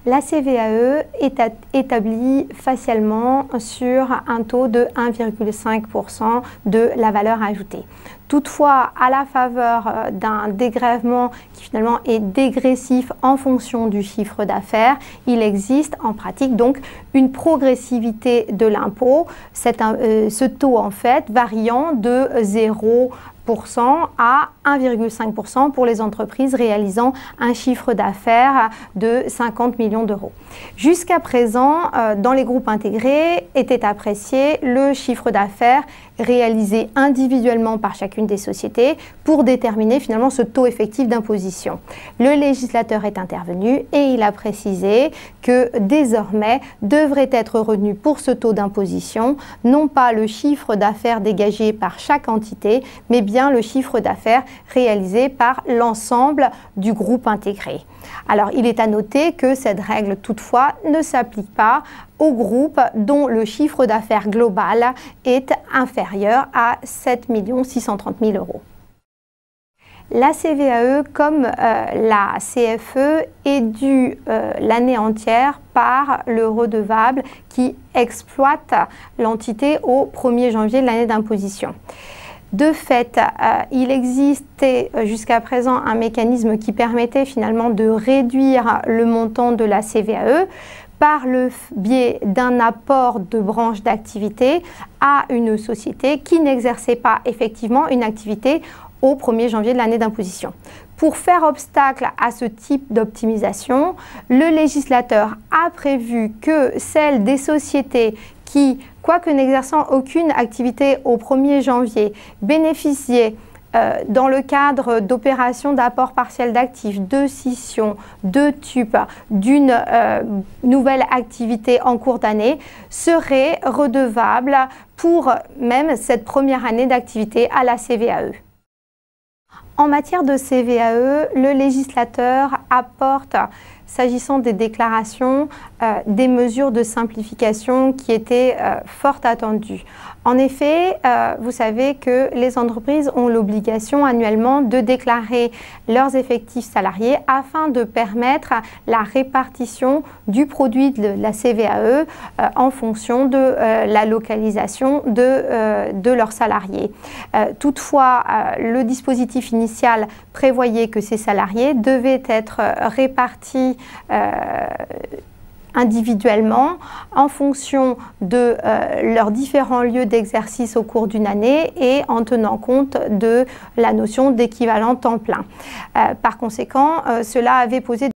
La CVAE est établie facialement sur un taux de 1,5% de la valeur ajoutée. Toutefois, à la faveur d'un dégrèvement qui finalement est dégressif en fonction du chiffre d'affaires, il existe en pratique donc une progressivité de l'impôt, ce taux en fait variant de 0% à 1,5% pour les entreprises réalisant un chiffre d'affaires de 50 millions d'euros. Jusqu'à présent, dans les groupes intégrés, était apprécié le chiffre d'affaires réalisé individuellement par chacune des sociétés pour déterminer finalement ce taux effectif d'imposition. Le législateur est intervenu et il a précisé que désormais devrait être retenu pour ce taux d'imposition non pas le chiffre d'affaires dégagé par chaque entité, mais bien le chiffre d'affaires réalisé par l'ensemble du groupe intégré. Alors, il est à noter que cette règle, toutefois, ne s'applique pas aux groupes dont le chiffre d'affaires global est inférieur à 7 630 000 euros. La CVAE, comme la CFE, est due l'année entière par le redevable qui exploite l'entité au 1er janvier de l'année d'imposition. De fait, il existait jusqu'à présent un mécanisme qui permettait finalement de réduire le montant de la CVAE par le biais d'un apport de branche d'activité à une société qui n'exerçait pas effectivement une activité au 1er janvier de l'année d'imposition. Pour faire obstacle à ce type d'optimisation, le législateur a prévu que celles des sociétés qui, quoique n'exerçant aucune activité au 1er janvier, bénéficiaient dans le cadre d'opérations d'apport partiel d'actifs, de scission, de TUP, d'une nouvelle activité en cours d'année, seraient redevables pour même cette première année d'activité à la CVAE. En matière de CVAE, le législateur apporte, s'agissant des déclarations, des mesures de simplification qui étaient fort attendues. En effet, vous savez que les entreprises ont l'obligation annuellement de déclarer leurs effectifs salariés afin de permettre la répartition du produit de la CVAE en fonction de la localisation de leurs salariés. Toutefois, le dispositif initial prévoyait que ces salariés devaient être répartis individuellement en fonction de leurs différents lieux d'exercice au cours d'une année et en tenant compte de la notion d'équivalent temps plein. Par conséquent, cela avait posé